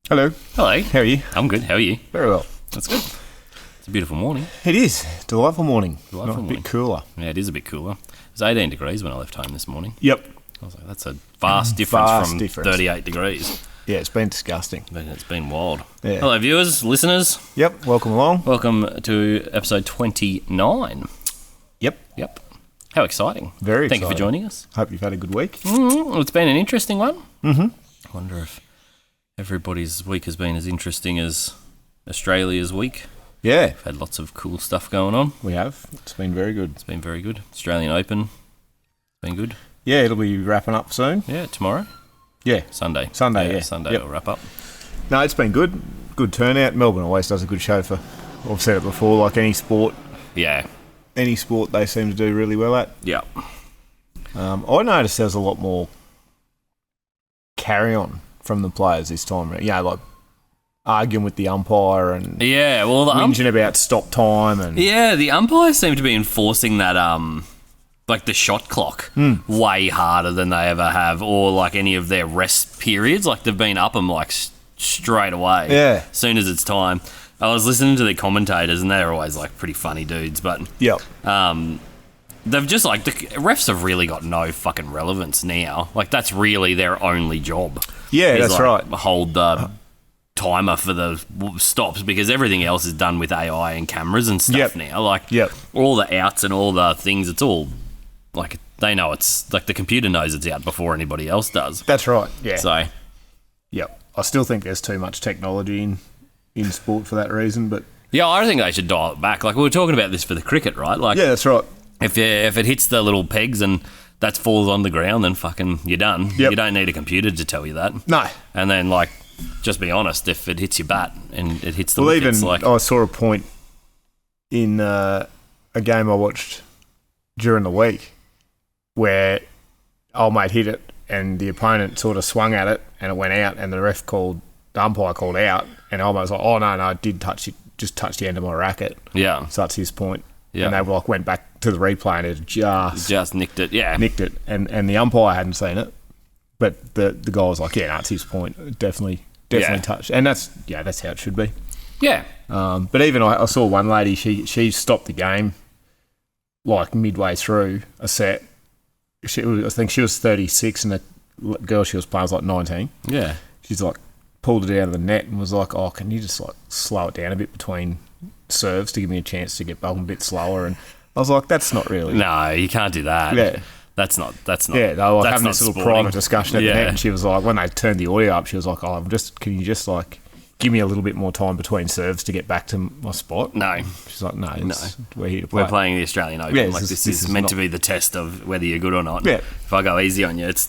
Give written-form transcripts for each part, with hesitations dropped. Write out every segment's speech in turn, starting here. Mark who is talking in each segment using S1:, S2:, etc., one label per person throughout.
S1: Hello.
S2: Hello.
S1: How are you?
S2: I'm good. How are you?
S1: Very well.
S2: That's good. It's a beautiful morning.
S1: It is. Delightful morning.
S2: Delightful
S1: Not
S2: morning.
S1: a bit cooler.
S2: Yeah, it is a bit cooler. It was 18 degrees when I left home this morning.
S1: Yep.
S2: I was like, that's a vast difference from
S1: difference.
S2: 38 degrees.
S1: Yeah, it's been disgusting.
S2: But it's been wild.
S1: Yeah.
S2: Hello, viewers, listeners.
S1: Yep. Welcome along.
S2: Welcome to episode 29.
S1: Yep.
S2: How exciting.
S1: Very
S2: Thank you for
S1: exciting.
S2: joining us.
S1: Hope you've had a good week.
S2: It's been an interesting one.
S1: Mm-hmm.
S2: I wonder if everybody's week has been as interesting as Australia's week.
S1: Yeah,
S2: We've had lots of cool stuff going on.
S1: we have. It's been very good.
S2: It's been very good. Australian Open. Been good.
S1: Yeah, it'll be wrapping up soon.
S2: Yeah, tomorrow.
S1: Yeah.
S2: Sunday.
S1: Sunday, yeah.
S2: Sunday
S1: Yep.
S2: will wrap up.
S1: No, it's been good. Good turnout. Melbourne always does a good show for, I've said it before, like any sport
S2: Yeah.
S1: they seem to do really well at.
S2: Yeah.
S1: I noticed there was a lot more carry on from the players this time. Like arguing with the umpire and
S2: Yeah, well,
S1: whinging about stop time and
S2: the umpires seem to be enforcing that, like the shot clock way harder than they ever have, or like any of their rest periods. Like they've been up them like straight away.
S1: Yeah.
S2: As soon as it's time. I was listening to the commentators, and they're always like pretty funny dudes, but
S1: Yep.
S2: they've just like the refs have really got no fucking relevance now. Like that's really their only job.
S1: Yeah,
S2: is,
S1: that's
S2: like,
S1: right.
S2: Hold the timer for the stops, because everything else is done with AI and cameras and stuff
S1: Yep.
S2: now. Like
S1: Yep.
S2: all the outs and all the things, it's all like they know it's like the computer knows it's out before anybody else does.
S1: That's right. Yeah.
S2: So
S1: Yep. I still think there's too much technology in sport for that reason, but
S2: yeah, I think they should dial it back. Like we were talking about this for the cricket, right? Like
S1: yeah, that's right.
S2: if it hits the little pegs and that falls on the ground, then fucking you're done.
S1: Yep.
S2: You don't need a computer to tell you that.
S1: No.
S2: And then like just be honest, if it hits your bat and it hits the
S1: Well,
S2: wickets,
S1: even
S2: like
S1: I saw a point in a game I watched during the week where old mate hit it and the opponent sort of swung at it and it went out, and the umpire called out, and old mate was like, "Oh no, I did touch it, just touched the end of my racket."
S2: yeah,
S1: So that's his point.
S2: Yeah.
S1: And they like went back to the replay and it
S2: just nicked it. Yeah,
S1: nicked it, and the umpire hadn't seen it, but the guy was like, "Yeah, no, it's his point. It definitely
S2: Yeah.
S1: touched," and that's how it should be.
S2: yeah,
S1: But even I saw one lady, she stopped the game like midway through a set. I think she was 36, and the girl she was playing was like 19.
S2: yeah.
S1: She's like pulled it out of the net and was like, "Oh, can you just like slow it down a bit between serves to give me a chance to get back a bit slower?" And I was like, "That's not really."
S2: No, you can't do that.
S1: Yeah.
S2: That's not.
S1: Yeah, they were like
S2: that's
S1: having
S2: not
S1: this little
S2: sporting.
S1: private discussion at the
S2: Yeah.
S1: net, and she was like, when they turned the audio up, she was like, "Oh, can you just like give me a little bit more time between serves to get back to my spot?"
S2: No,
S1: She's like, "No, we're here to play."
S2: we're playing the Australian Open.
S1: Yeah,
S2: like this is meant to be the test of whether you're good or not.
S1: Yeah.
S2: If I go easy on you, it's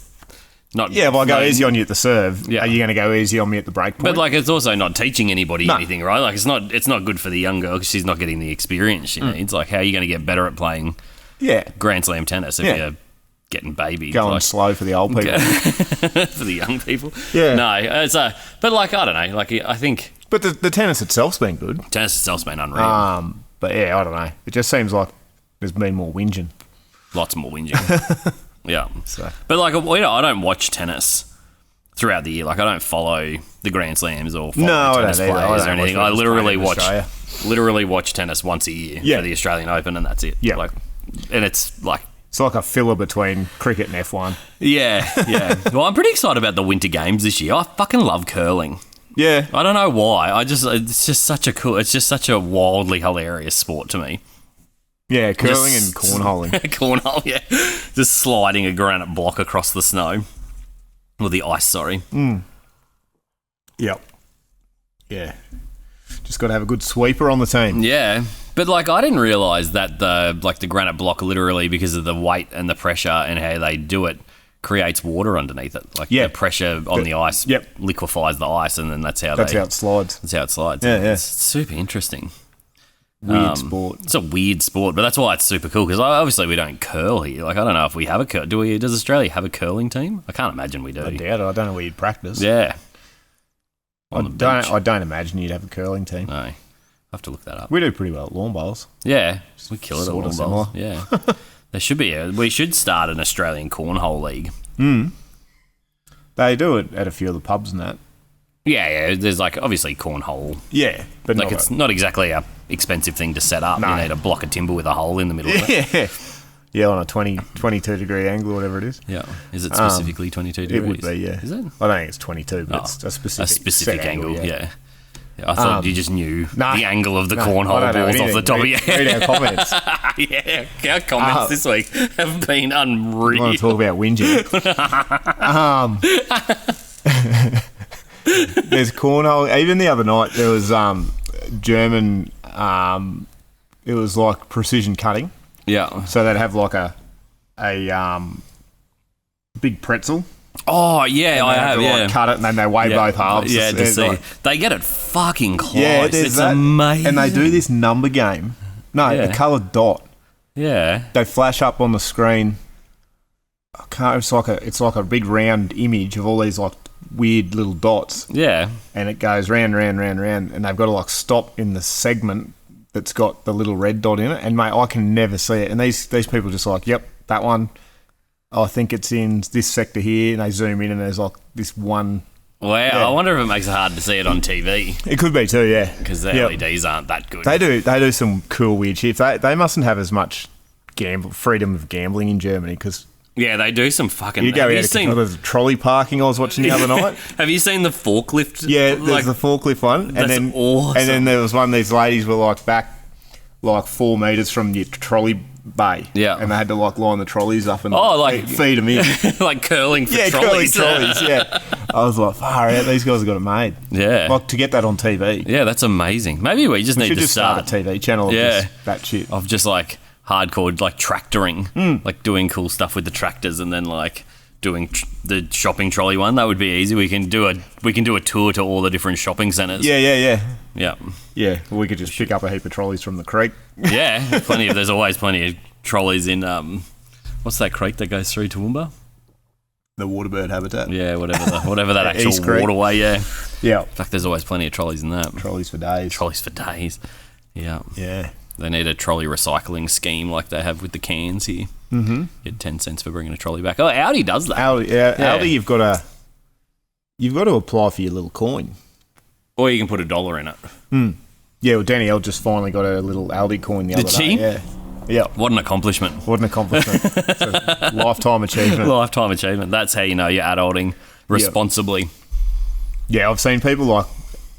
S2: not.
S1: Yeah, if I go easy on you at the serve,
S2: Yeah.
S1: are you going to go easy on me at the break point?
S2: But like, it's also not teaching anybody
S1: No.
S2: anything, right? Like, it's not good for the young girl because she's not getting the experience she needs. Like, how are you going to get better at playing
S1: yeah,
S2: Grand Slam tennis if
S1: Yeah.
S2: you're getting babied?
S1: going
S2: like,
S1: slow for the old people.
S2: for the young people.
S1: Yeah.
S2: No, it's but like, I don't know. Like, I think
S1: But the tennis itself's been good.
S2: tennis itself's been unreal.
S1: But yeah, I don't know. It just seems like there's been more whinging.
S2: Lots more whinging. Yeah.
S1: So
S2: But like, I don't watch tennis throughout the year. Like, I don't follow the Grand Slams or follow
S1: No, I
S2: tennis
S1: don't either. I
S2: players
S1: don't
S2: or anything. I
S1: watch
S2: literally
S1: what's playing in
S2: literally watch tennis once a year
S1: Yeah.
S2: for the Australian Open, and that's it.
S1: Yeah.
S2: Like, and it's like,
S1: it's like a filler between cricket and F1.
S2: yeah. Well, I'm pretty excited about the Winter Games this year. I fucking love curling.
S1: Yeah,
S2: I don't know why. It's just such a wildly hilarious sport to me.
S1: yeah, curling
S2: Just-
S1: and cornholing.
S2: Cornhole, yeah. Just sliding a granite block across the snow. Or the ice, sorry.
S1: Yep. Yeah. Just got to have a good sweeper on the team.
S2: Yeah. But like, I didn't realise that the granite block, literally because of the weight and the pressure and how they do it, creates water underneath it. Like,
S1: Yeah.
S2: the pressure on the ice
S1: Yep.
S2: liquefies the ice, and then that's how
S1: That's how it slides.
S2: it slides.
S1: Yeah, yeah.
S2: It's super interesting.
S1: Weird sport.
S2: It's a weird sport, but that's why it's super cool, because obviously we don't curl here. Like, I don't know if we have a curl. Does Australia have a curling team? I can't imagine we do.
S1: I doubt it. I don't know where you'd practice.
S2: Yeah.
S1: I
S2: On the beach.
S1: don't imagine you'd have a curling team.
S2: No. I'll have to look that up.
S1: We do pretty well at lawn bowls.
S2: Yeah. We kill it at
S1: Sort
S2: lawn
S1: of
S2: bowls. Yeah. There should be we should start an Australian cornhole league.
S1: They do it at a few of the pubs and that.
S2: Yeah. There's like obviously cornhole.
S1: Yeah, but
S2: Like it's not exactly a expensive thing to set up.
S1: No.
S2: You need a block of timber with a hole in the middle of it.
S1: Yeah. Yeah, on a 22 degree angle or whatever it is.
S2: Yeah. Is it specifically 22 degrees?
S1: It would be, yeah.
S2: Is it?
S1: I don't think it's 22, but it's a specific set
S2: angle,
S1: yeah.
S2: yeah. I thought you just knew
S1: no,
S2: the angle of the
S1: no,
S2: cornhole
S1: I don't know
S2: balls off
S1: anything.
S2: the top of your head.
S1: Read our comments.
S2: Yeah, our comments this week have been
S1: I
S2: unreal.
S1: want to talk about whinging. There's cornhole. Even the other night, there was German. It was like precision cutting.
S2: Yeah.
S1: So they'd have like a big pretzel.
S2: Oh, yeah, I have,
S1: to,
S2: yeah.
S1: like, cut it and then they weigh both halves.
S2: Yeah, to see.
S1: Like,
S2: They get it fucking close.
S1: yeah, there's
S2: it's
S1: that.
S2: amazing.
S1: And they do this number game. No,
S2: Yeah.
S1: a coloured dot.
S2: Yeah.
S1: They flash up on the screen. It's like a big round image of all these like weird little dots,
S2: Yeah.
S1: and it goes round, and they've got to like stop in the segment that's got the little red dot in it. And mate, I can never see it. And these people just like, yep, that one. I think it's in this sector here, and they zoom in, and there's like this one.
S2: Wow,
S1: Yeah.
S2: I wonder if it makes it hard to see it on TV
S1: It could be too, yeah,
S2: because the
S1: Yep.
S2: LEDs aren't that good.
S1: They do some cool weird shit. They mustn't have as much freedom of gambling in Germany because
S2: Yeah, they do some fucking.
S1: you go
S2: have
S1: out
S2: you
S1: of
S2: seen?
S1: control. There's trolley parking I was watching the other night.
S2: Have you seen the forklift?
S1: Yeah, there's
S2: like,
S1: the forklift one,
S2: that's
S1: and then
S2: awesome.
S1: and then there was one. These ladies were like back like 4 meters from the trolley bay.
S2: Yeah.
S1: and they had to like line the trolleys up and
S2: like-
S1: feed them in.
S2: like curling for
S1: Yeah,
S2: trolleys.
S1: curling trolleys. Yeah, I was like, far out. These guys have got it made.
S2: Yeah.
S1: Like to get that on TV.
S2: Yeah, that's amazing. Maybe we just
S1: We
S2: need
S1: should
S2: to
S1: just start
S2: start
S1: a TV channel. Of
S2: Yeah.
S1: that shit.
S2: of just like hardcore like tractoring, like doing cool stuff with the tractors, and then like doing the shopping trolley one. That would be easy. We can do a tour to all the different shopping centres.
S1: Yeah.
S2: Yeah.
S1: Yeah, well, we could just pick up a heap of trolleys from the creek.
S2: Yeah. There's always plenty of trolleys in what's that creek that goes through Toowoomba?
S1: The waterbird habitat.
S2: Yeah, whatever that
S1: East
S2: actual
S1: Creek.
S2: waterway, yeah.
S1: Yeah.
S2: In fact, there's always plenty of trolleys in that.
S1: Trolleys for days.
S2: Trolleys for days. Yeah.
S1: Yeah.
S2: They need a trolley recycling scheme like they have with the cans here. Mm-hmm. Get 10 cents for bringing a trolley back. Oh, Audi does that.
S1: Audi, Audi, you've got to apply for your little coin.
S2: Or you can put $1 in it.
S1: Yeah, well, Danielle just finally got a little Aldi coin the other
S2: Did she?
S1: day. Yeah.
S2: What an accomplishment.
S1: What an accomplishment. It's a lifetime achievement.
S2: Lifetime achievement. That's how you know you're adulting responsibly.
S1: Yeah, I've seen people like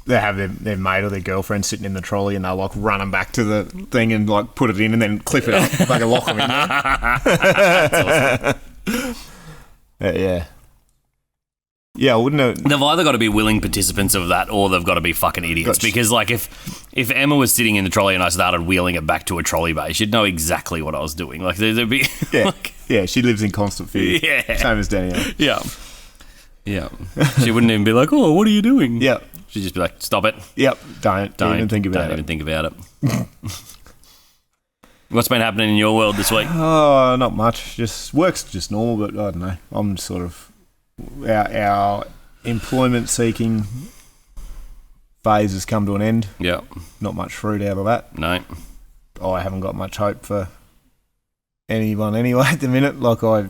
S1: they have their mate or their girlfriend sitting in the trolley and they'll like run them back to the thing and like put it in and then clip it up. They can lock them in there. Yeah. Yeah, I wouldn't have.
S2: They've either got to be willing participants of that or they've got to be fucking idiots.
S1: Gotcha.
S2: Because, like, if Emma was sitting in the trolley and I started wheeling it back to a trolley bay, she'd know exactly what I was doing. Like, there'd be...
S1: Yeah,
S2: like,
S1: yeah, she lives in constant fear.
S2: Yeah.
S1: Same as Danielle.
S2: yeah. Yeah. She wouldn't even be like, oh, what are you doing?
S1: Yeah.
S2: She'd just be like, stop it.
S1: Yep. Don't even think about
S2: Don't
S1: it.
S2: even think about it. What's been happening in your world this week?
S1: Oh, not much. Just work's just normal, but I don't know. I'm sort of our employment seeking phase has come to an end.
S2: Yeah.
S1: Not much fruit out of that.
S2: No.
S1: I haven't got much hope for anyone anyway at the minute. Like I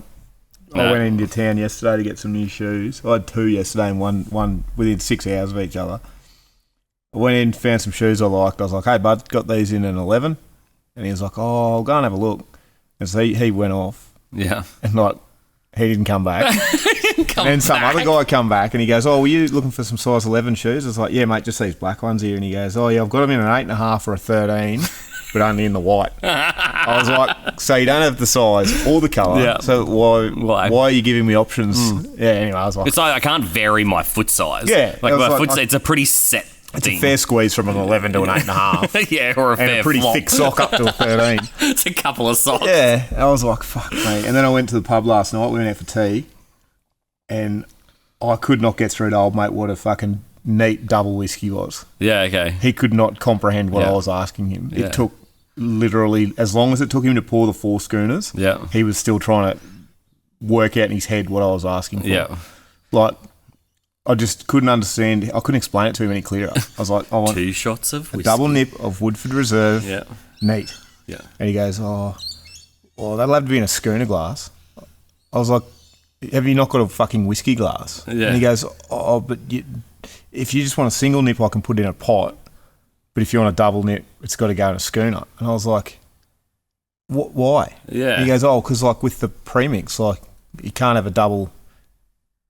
S1: went into town yesterday to get some new shoes. I had 2 yesterday and one within 6 hours of each other. I went in, found some shoes I liked. I was like, hey bud, got these in an 11. And he was like, oh, I'll go and have a look. And so he went off
S2: Yeah.
S1: and like he didn't come back.
S2: Come
S1: And then some
S2: back.
S1: other guy come back and he goes, oh, were you looking for some size 11 shoes? I was like, yeah, mate, just these black ones here. And he goes, oh, yeah, I've got them in an 8.5 or a 13, but only in the white. I was like, so you don't have the size or the colour.
S2: Yeah.
S1: So why are you giving me options? Yeah, anyway, I was like,
S2: It's like I can't vary my foot size.
S1: Yeah,
S2: Like
S1: I was
S2: my
S1: like,
S2: foot size, it's a pretty set
S1: it's
S2: thing.
S1: a fair squeeze from an 11 to an 8.5.
S2: Yeah, or a
S1: And
S2: fair
S1: a pretty
S2: flop.
S1: thick sock up to a 13.
S2: It's a couple of socks.
S1: Yeah, I was like, fuck, mate. And then I went to the pub last night. We went out for tea. And I could not get through to old mate what a fucking neat double whiskey was.
S2: Yeah, okay.
S1: He could not comprehend what
S2: Yeah.
S1: I was asking him.
S2: Yeah.
S1: It took literally, as long as it took him to pour the 4 schooners,
S2: Yeah.
S1: he was still trying to work out in his head what I was asking for.
S2: Yeah.
S1: Like, I just couldn't understand. I couldn't explain it to him any clearer. I was like, I want
S2: 2 shots of
S1: a
S2: whiskey.
S1: double nip of Woodford Reserve,
S2: Yeah.
S1: neat.
S2: Yeah.
S1: And he goes, oh, that'll have to be in a schooner glass. I was like, have you not got a fucking whiskey glass?
S2: Yeah.
S1: And he goes, oh, but if you just want a single nip, I can put it in a pot. But if you want a double nip, it's got to go in a schooner. And I was like, what? Why?
S2: Yeah.
S1: And he goes, oh, because like with the premix, like you can't have a double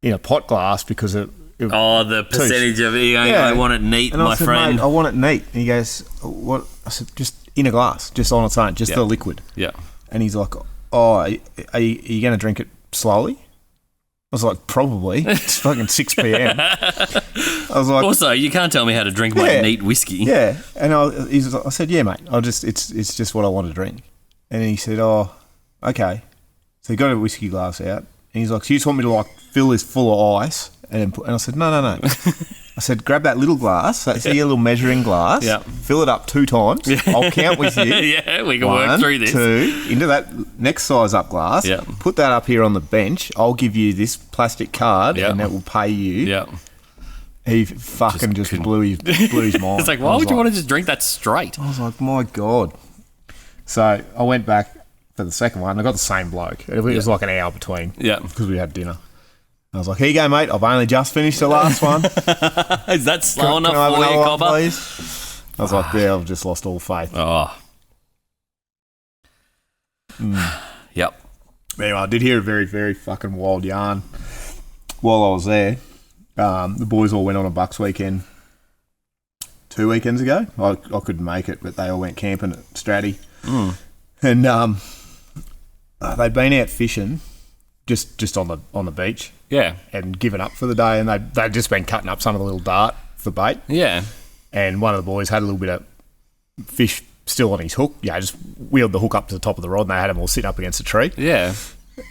S1: in a pot glass because
S2: the percentage of it. I want it neat,
S1: and
S2: my
S1: I said,
S2: friend.
S1: Mate, I want it neat. And he goes, what? I said, just in a glass, just on its own, just the liquid.
S2: Yeah.
S1: And he's like, oh, are you going to drink it slowly? I was like, probably. It's fucking 6 p.m. I was like,
S2: also, you can't tell me how to drink my neat whiskey.
S1: Yeah. And I said, yeah, mate. It's just what I want to drink. And he said, oh, okay. So he got a whiskey glass out. And he's like, so you just want me to like fill this full of ice? And I said, no. I said, grab that little glass, that's your little measuring glass, fill it up 2 times. I'll count with you.
S2: Yeah, we can work through this.
S1: 2, into that next size up glass. Put that up here on the bench. I'll give you this plastic card and that will pay you. Yeah. He fucking just blew his mind.
S2: It's like, why would you want to just drink that straight?
S1: I was like, my God. So I went back for the second one. I got the same bloke. It was like an hour between. Yeah. Because we had dinner. I was like, here you go, mate. I've only just finished the last one.
S2: Is that slow enough for you, Cobber?
S1: Please? I was like, yeah, I've just lost all faith.
S2: Oh. Yep.
S1: Anyway, I did hear a very, very fucking wild yarn while I was there. The boys all went on a Bucks weekend 2 weekends ago. I couldn't make it, but they all went camping at Stratty. And they'd been out fishing just on the beach.
S2: Yeah.
S1: And given up for the day, and they'd just been cutting up some of the little dart for bait. Yeah. And one of the boys had a little bit of fish still on his hook. Yeah, just wheeled the hook up to the top of the rod, and they had them all sitting up against a tree. Yeah.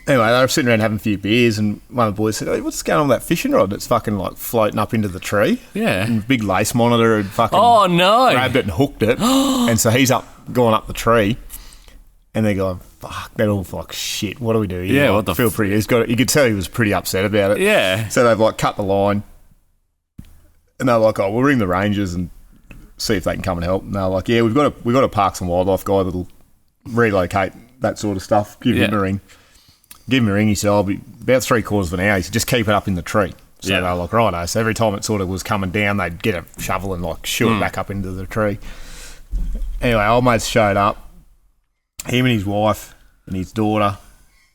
S1: Anyway, they were sitting around having a few beers, and one of the boys said, "Hey, what's going on with that fishing rod that's fucking like floating up into the tree?" Yeah. And big lace monitor had fucking grabbed it and hooked it. And so he's going up the tree, and they're going, fuck, they're all like, shit, what do we do here?
S2: Yeah,
S1: like,
S2: what the
S1: feel pretty. You could tell he was pretty upset about it. Yeah. So they've like cut the line, and they're like, oh, we'll ring the rangers and see if they can come and help. And they're like, yeah, we've got a Parks and Wildlife guy that'll relocate that sort of stuff. Give him a ring. Give him a ring. He said, I'll be about 3/4 of an hour. He said, just keep it up in the tree. So they're like, righto. So every time it sort of was coming down, they'd get a shovel and like shoo it back up into the tree. Anyway, old mates showed up. Him and his wife and his daughter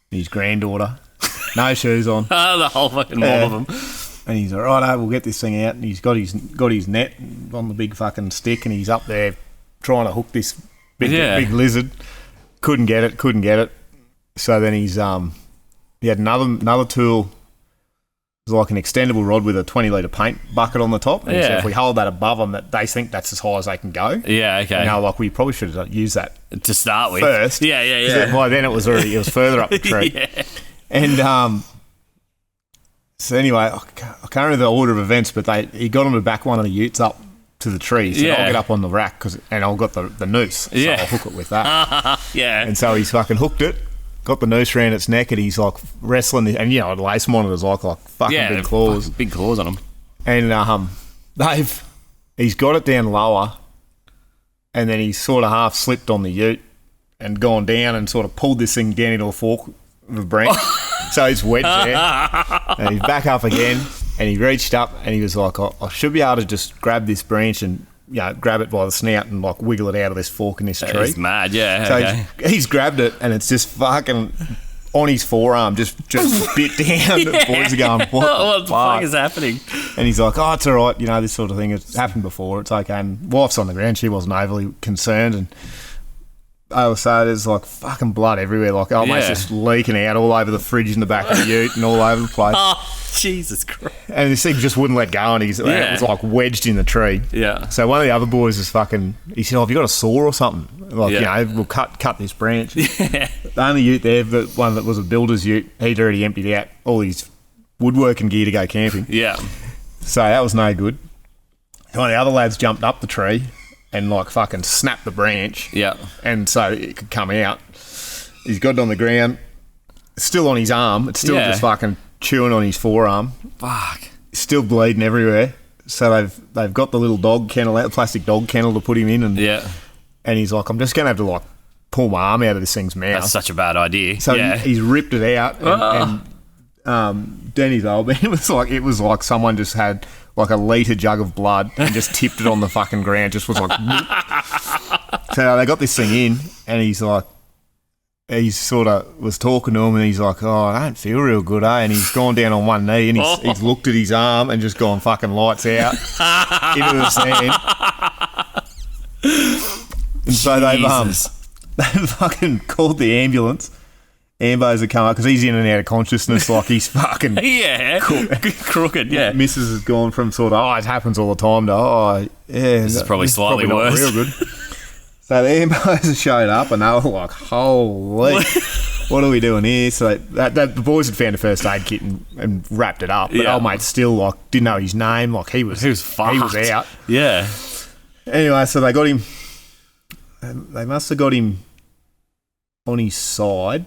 S1: and his granddaughter. No shoes on.
S2: The whole fucking mob of them.
S1: And he's like, righto, we'll get this thing out. And he's got his net on the big fucking stick, and he's up there trying to hook this big lizard. Couldn't get it. So then he had another tool. It was like an extendable rod with a 20-litre paint bucket on the top. And he said if we hold that above them, that they think that's as high as they can go. Yeah, okay. And like, we probably should have used that
S2: to start with
S1: first. Yeah. By then it was further up the tree. And so anyway, I can't remember the order of events, but he got him to back one of the utes up to the tree. So I'll get up on the rack and I'll got the noose. So I'll hook it with that. And so he's fucking hooked it. Got the noose around its neck, and he's like wrestling, and the lace monitor's like fucking big claws.
S2: Big claws on him.
S1: And he's got it down lower, and then he's sort of half slipped on the ute and gone down and sort of pulled this thing down into a fork of a branch. So he's wedged there. And he's back up again, and he reached up, and he was like, I should be able to just grab this branch and grab it by the snout and like wiggle it out of this fork in this tree.
S2: He's mad, yeah.
S1: So
S2: okay.
S1: he's grabbed it, and it's just fucking on his forearm, just bit down. The boys are going, what the
S2: fuck is happening?
S1: And he's like, oh, it's all right. This sort of thing has happened before. It's okay. And wife's on the ground. She wasn't overly concerned. And I was saying there's like fucking blood everywhere. Like almost just leaking out all over the fridge in the back of the ute and all over the place.
S2: Oh, Jesus Christ.
S1: And this thing just wouldn't let go, and it was like wedged in the tree. Yeah. So one of the other boys was he said, have you got a saw or something? Like, we'll cut this branch. Yeah. The only ute there, the one that was a builder's ute, he'd already emptied out all his woodworking gear to go camping. Yeah. So that was no good. One of the other lads jumped up the tree and like fucking snapped the branch. Yeah. And so it could come out. He's got it on the ground. It's still on his arm. It's still just fucking chewing on his forearm. Fuck. Still bleeding everywhere. So they've got the little dog kennel out, the plastic dog kennel to put him in, and he's like, I'm just gonna have to like pull my arm out of this thing's mouth.
S2: That's such a bad idea.
S1: So he's ripped it out, Denny's old man it was like someone just had like a litre jug of blood and just tipped it on the fucking ground. Just was like, so they got this thing in, and he's like, he sort of was talking to him, and he's like, "Oh, I don't feel real good, eh?" And he's gone down on one knee, and he's looked at his arm and just gone fucking lights out into the sand. And so they fucking called the ambulance. Ambos had come up because he's in and out of consciousness, like he's fucking
S2: crooked. Yeah,
S1: Mrs. has gone from sort of it happens all the time to
S2: this is probably slightly worse.
S1: Not real good. So the ambos showed up and they were like, "Holy, what are we doing here?" So the boys had found a first aid kit and wrapped it up. But old mate still like didn't know his name. Like he was fucked. He was out.
S2: Yeah.
S1: Anyway, so they got him. They must have got him on his side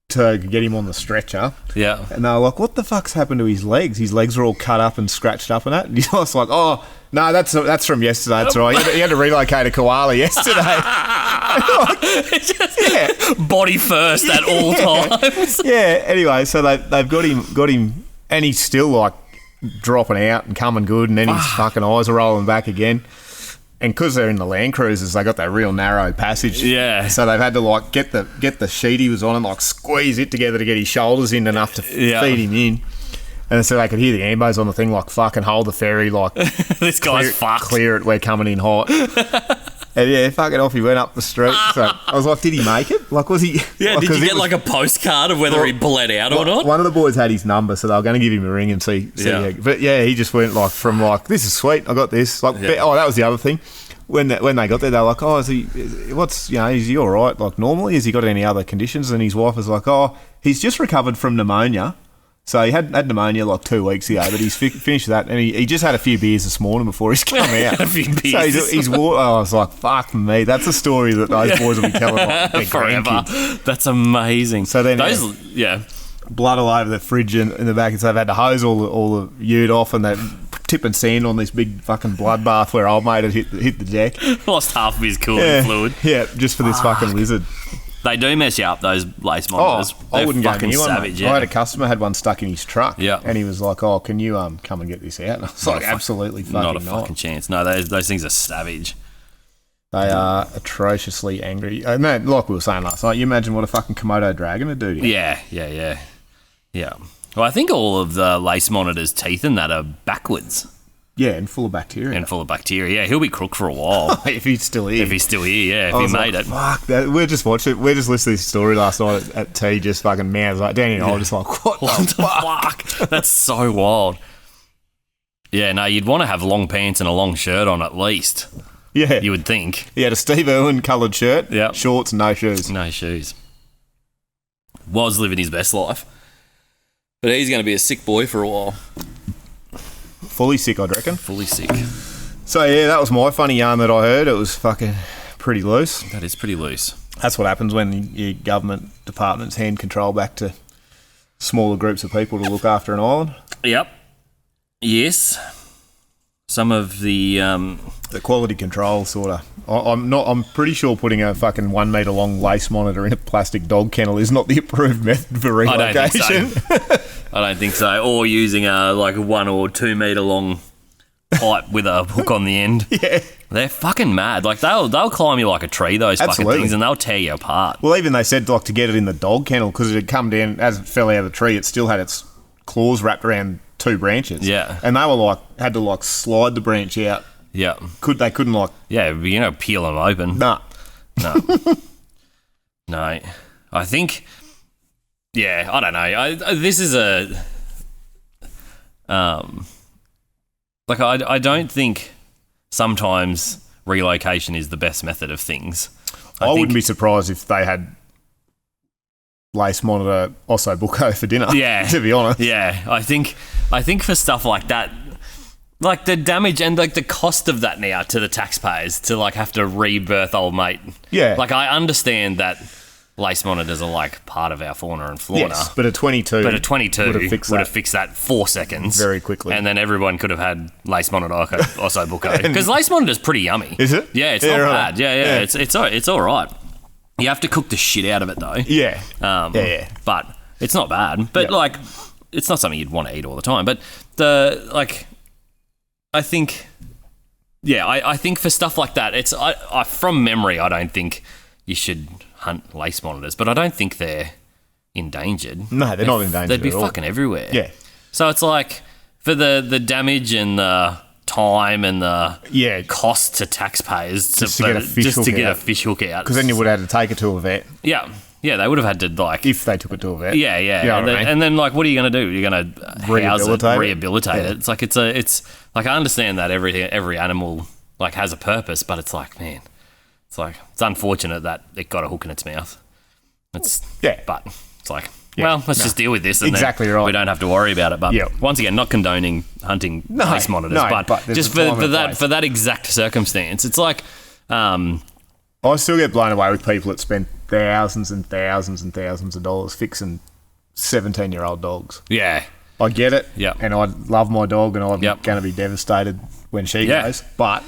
S1: to get him on the stretcher.
S2: Yeah.
S1: And they were like, "What the fuck's happened to his legs? His legs are all cut up and scratched up and that." And he was like, "Oh, no, that's from yesterday. That's right. He had to relocate a koala yesterday."
S2: Body first at all times.
S1: Yeah. Anyway, so they've got him, and he's still like dropping out and coming good, and then his fucking eyes are rolling back again. And because they're in the Land Cruisers, they got that real narrow passage.
S2: Yeah.
S1: So they've had to like get the sheet he was on and like squeeze it together to get his shoulders in enough to feed him in. And so they could hear the ambos on the thing like fucking hold the ferry like
S2: this guy's fucked.
S1: Clear it, we're coming in hot. And yeah, fucking off he went up the street. So I was like, did he make it? Like, was he?
S2: Yeah,
S1: like,
S2: did you get like a postcard of whether he bled out or not?
S1: One of the boys had his number, so they were going to give him a ring and see. But yeah, he just went like from like, this is sweet, I got this. Like, oh, that was the other thing. When they got there, they were like, "Oh, is he all right? Like normally, has he got any other conditions?" And his wife was like, "Oh, he's just recovered from pneumonia. So he had pneumonia like 2 weeks ago, but he's finished that, and he just had a few beers this morning before he's come out.
S2: A few beers.
S1: So he's I was like, fuck me, that's a story that those boys will be telling like, their
S2: forever.
S1: grandkids.
S2: That's amazing.
S1: So then blood all over the fridge in the back, and so they've had to hose all the ute off, and they're tipping sand on this big fucking bloodbath where old mate had hit the deck.
S2: Lost half of his cooling fluid.
S1: Yeah, just for this fucking lizard.
S2: They do mess you up, those lace monitors.
S1: I wouldn't go near
S2: savage,
S1: one. I had a customer had one stuck in his truck,
S2: yeah,
S1: and he was like, "Oh, can you come and get this out?" And I was like, "Absolutely fucking
S2: not a fucking chance." No, those things are savage.
S1: They are atrociously angry. And man, like we were saying last night, you imagine what a fucking Komodo dragon would do to you.
S2: Yeah. Well, I think all of the lace monitor's teeth in that are backwards.
S1: Yeah, and full of bacteria.
S2: Yeah, he'll be crook for a while.
S1: If he's still here.
S2: If he made it.
S1: Fuck, we're just watching. We're just listening to this story last night at tea, just fucking mouths like Danny and I were just like, what the fuck?
S2: That's so wild. Yeah, no, you'd want to have long pants and a long shirt on at least.
S1: Yeah.
S2: You would think.
S1: He had a Steve Irwin coloured shirt,
S2: yep.
S1: Shorts, no shoes.
S2: No shoes. Was living his best life. But he's going to be a sick boy for a while.
S1: Fully sick, I'd reckon.
S2: Fully sick.
S1: So, yeah, that was my funny yarn that I heard. It was fucking pretty loose.
S2: That is pretty loose.
S1: That's what happens when your government departments hand control back to smaller groups of people to look after an island.
S2: Yep. Yes. Some of the
S1: quality control sort of. I'm pretty sure putting a fucking 1 metre long lace monitor in a plastic dog kennel is not the approved method for relocation.
S2: I don't think so. Or using a 1 or 2 metre long pipe with a hook on the end.
S1: Yeah.
S2: They're fucking mad. Like they'll climb you like a tree, those fucking things, and they'll tear you apart.
S1: Well, even they said to get it in the dog kennel because it had come down as it fell out of the tree. It still had its claws wrapped around 2 branches.
S2: Yeah.
S1: And they were had to slide the branch out.
S2: Yeah.
S1: They couldn't
S2: Yeah, peel them open.
S1: Nah.
S2: No. No. I think. Yeah, I don't know. This is a. I don't think sometimes relocation is the best method of things.
S1: I wouldn't be surprised if they had lace monitor osso bucco for dinner.
S2: Yeah,
S1: to be honest.
S2: Yeah, I think for stuff like that, like the damage and the cost of that now to the taxpayers to have to rebirth old mate.
S1: Yeah,
S2: I understand that lace monitors are part of our fauna and flora.
S1: Yes, but a 22
S2: would have fixed that 4 seconds
S1: very quickly,
S2: and then everyone could have had lace monitor osso bucco because lace monitor's pretty yummy.
S1: Is it?
S2: Yeah, it's not bad. Yeah. It's all right. You have to cook the shit out of it though.
S1: Yeah.
S2: But It's not bad, but like, it's not something you'd want to eat all the time. But I think, I think for stuff like that, it's from memory, I don't think you should hunt lace monitors, but I don't think they're endangered.
S1: No, they're not endangered.
S2: They'd be
S1: at all.
S2: fucking everywhere.
S1: Yeah.
S2: So it's like for the damage and the time and the cost to taxpayers
S1: just to get a fish hook out. Because then you would have had to take it to a vet.
S2: Yeah. Yeah, they would have had to, like...
S1: If they took it to a vet.
S2: Yeah, yeah.
S1: You know
S2: and then, like, what are you going to do? You're going to rehabilitate it. It's like, it's like, I understand that every animal, like, has a purpose, but it's like, man, it's like, it's unfortunate that it got a hook in its mouth. But it's like, well, let's just deal with this. And
S1: exactly right.
S2: We don't have to worry about it. But once again, not condoning hunting lace monitors, but just for that exact circumstance, it's like...
S1: I still get blown away with people that spend thousands and thousands and thousands of dollars fixing 17-year-old dogs.
S2: Yeah.
S1: I get it.
S2: Yeah.
S1: And I love my dog and I'm going to be devastated when she goes. But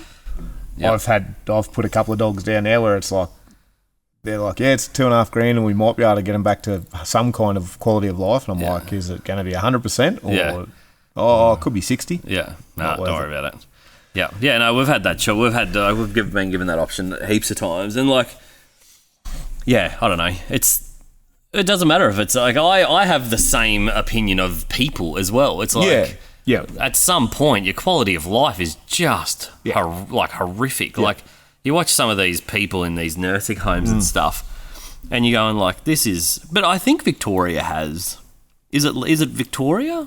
S1: I've put a couple of dogs down there where it's like, they're like, it's $2,500 and we might be able to get them back to some kind of quality of life. And I'm like, is it going to be 100% or it could be 60?
S2: Yeah. No, don't worry about it. Yeah, yeah. No, we've had that. We've been given that option heaps of times, and like, I don't know. It doesn't matter if it's like I have the same opinion of people as well. It's like, at some point, your quality of life is just horrific. Yeah. Like, you watch some of these people in these nursing homes and stuff, and you're going like, this is. But I think Victoria has. Is it Victoria?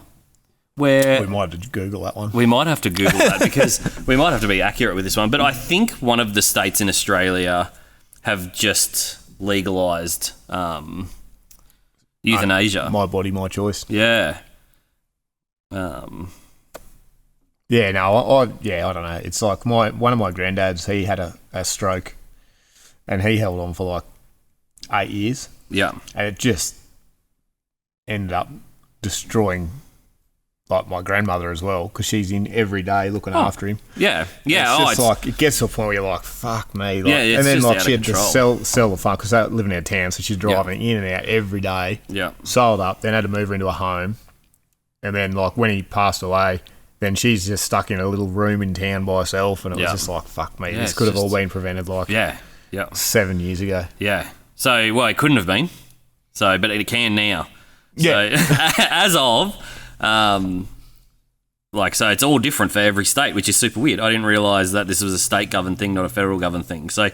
S2: Where
S1: we might have to Google that one.
S2: We might have to Google that because we might have to be accurate with this one. But I think one of the states in Australia have just legalised euthanasia.
S1: My body, my choice.
S2: Yeah.
S1: I don't know. It's like one of my granddads, he had a stroke and he held on for like 8 years.
S2: Yeah.
S1: And it just ended up destroying like my grandmother as well, because she's in every day looking after him.
S2: Yeah,
S1: it's like it gets to a point where you're like, "Fuck me!" Like, and then like she had to sell the farm because they were living out of town, so she's driving in and out every day.
S2: Yeah,
S1: sold up, then had to move her into a home, and then like when he passed away, then she's just stuck in a little room in town by herself, and it was just like, "Fuck me!" This could have all been prevented like 7 years ago.
S2: Yeah. So it couldn't have been. So, but it can now. Yeah. So as of. So it's all different for every state, which is super weird. I didn't realise that this was a state governed thing, not a federal governed thing. So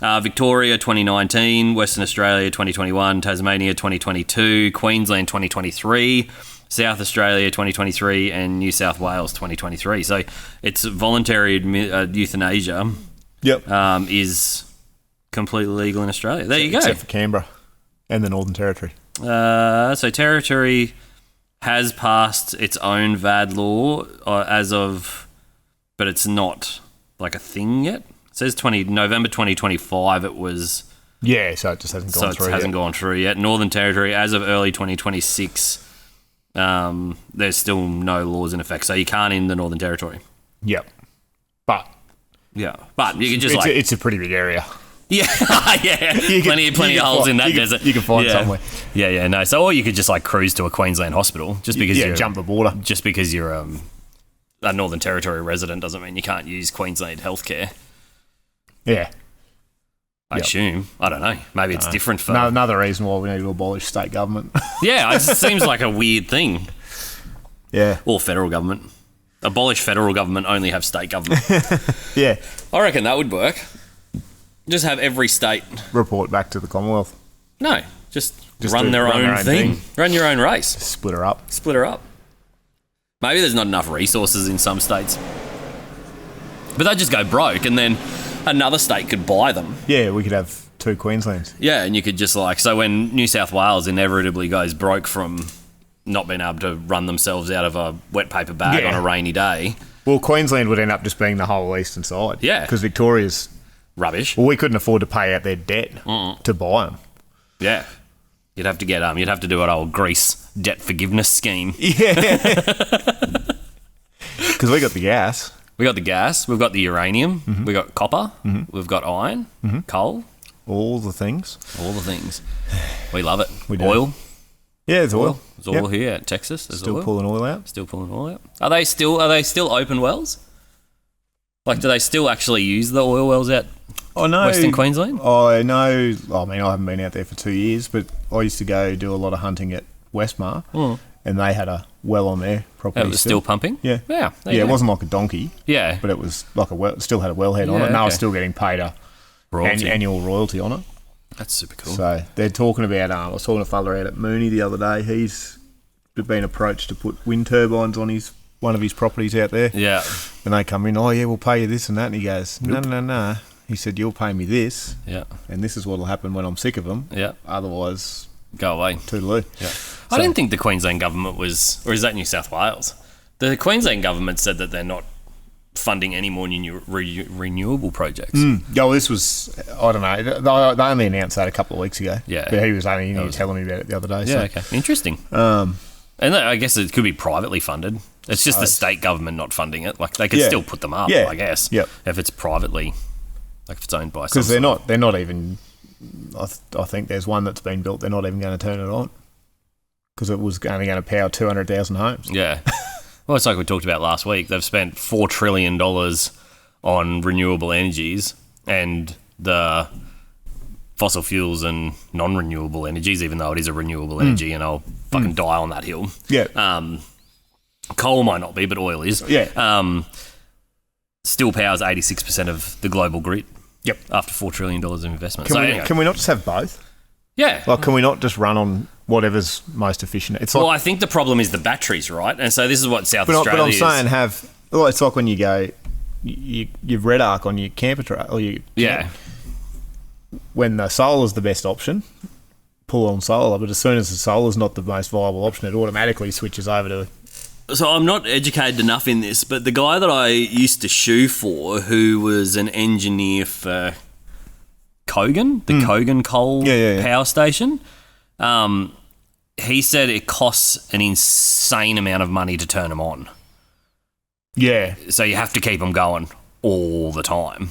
S2: Victoria 2019, Western Australia 2021, Tasmania 2022, Queensland 2023, South Australia 2023, and New South Wales 2023. So it's voluntary euthanasia. Is completely legal in Australia. There you go.
S1: Except for Canberra and the Northern Territory.
S2: So Territory has passed its own VAD law but it's not like a thing yet. It says November 2025 it was. Yeah, so it just hasn't gone through yet. So it hasn't gone through yet. Northern Territory, as of early 2026, there's still no laws in effect. So you can't in the Northern Territory. Yep. But you can just it's a pretty big area. Yeah, plenty of holes in that desert. You can find somewhere. Yeah, no. So, or you could just like cruise to a Queensland hospital just because you jump the border. Just because you're a Northern Territory resident doesn't mean you can't use Queensland healthcare. Yeah, I assume. I don't know. Maybe it's different for another reason why we need to abolish state government. Yeah, it just seems like a weird thing. Yeah, or federal government. Abolish federal government, only have state government. Yeah, I reckon that would work. Just have every state report back to the Commonwealth. No, just run their own thing. Run your own race. Split her up. Maybe there's not enough resources in some states. But they'd just go broke and then another state could buy them. Yeah, we could have 2 Queenslands. Yeah, and you could just so when New South Wales inevitably goes broke from not being able to run themselves out of a wet paper bag on a rainy day. Well, Queensland would end up just being the whole eastern side. Yeah. Because Victoria's rubbish. Well, we couldn't afford to pay out their debt to buy them. Yeah. You'd have to get you'd have to do an old Greece debt forgiveness scheme. Yeah. Because we got the gas. We've got the uranium, we've got copper, we've got iron, coal. All the things. We love it. We do. Oil.
S1: Yeah, there's oil.
S2: There's oil here at Texas. There's
S1: still
S2: oil.
S1: pulling oil out.
S2: Still pulling oil out. Are they still open wells? Like, do they still actually use the oil wells out Western Queensland?
S1: I know. I mean, I haven't been out there for 2 years, but I used to go do a lot of hunting at Westmar, and they had a well on their property.
S2: It was still pumping?
S1: Yeah.
S2: Yeah.
S1: It wasn't like a donkey.
S2: Yeah.
S1: But it was like a well. Still had a wellhead on it, and I was still getting paid a annual royalty on it.
S2: That's super cool.
S1: So they're talking about. I was talking to a fella out at Mooney the other day. He's been approached to put wind turbines on one of his properties out there.
S2: Yeah.
S1: And they come in, we'll pay you this and that. And he goes, no. He said, you'll pay me this.
S2: Yeah.
S1: And this is what'll happen when I'm sick of them.
S2: Yeah.
S1: Otherwise,
S2: go away.
S1: Toodaloo.
S2: Yeah. I didn't think the Queensland government was, or is that New South Wales? The Queensland government said that they're not funding any more renewable projects.
S1: Yeah, well, this was, I don't know. They only announced that a couple of weeks ago.
S2: Yeah.
S1: But he was telling me about it the other day.
S2: Yeah, okay. Interesting. And I guess it could be privately funded. It's just the state government not funding it. Like, they could still put them up, I guess.
S1: Yep.
S2: If it's privately, like if it's owned by
S1: because they're not even, I think there's one that's been built, they're not even going to turn it on. Because it was only going to power 200,000 homes.
S2: Yeah. Well, it's like we talked about last week. They've spent $4 trillion on renewable energies, and the fossil fuels and non-renewable energies, even though it is a renewable energy, and I'll fucking die on that hill.
S1: Yeah.
S2: Coal might not be, but oil is.
S1: Yeah.
S2: Still powers 86% of the global grid.
S1: Yep.
S2: After $4 trillion of investment.
S1: Can we not just have both?
S2: Yeah.
S1: Like, can we not just run on whatever's most efficient? It's like,
S2: I think the problem is the batteries, right? And so this is what South Australia is.
S1: But I'm saying it's like when you go, you've red arc on your camper truck, or when the solar's the best option, pull on solar, but as soon as the solar's not the most viable option, it automatically switches over to...
S2: So I'm not educated enough in this, but the guy that I used to shoe for, who was an engineer for Kogan, the Kogan coal power station, he said it costs an insane amount of money to turn them on.
S1: Yeah.
S2: So you have to keep them going all the time.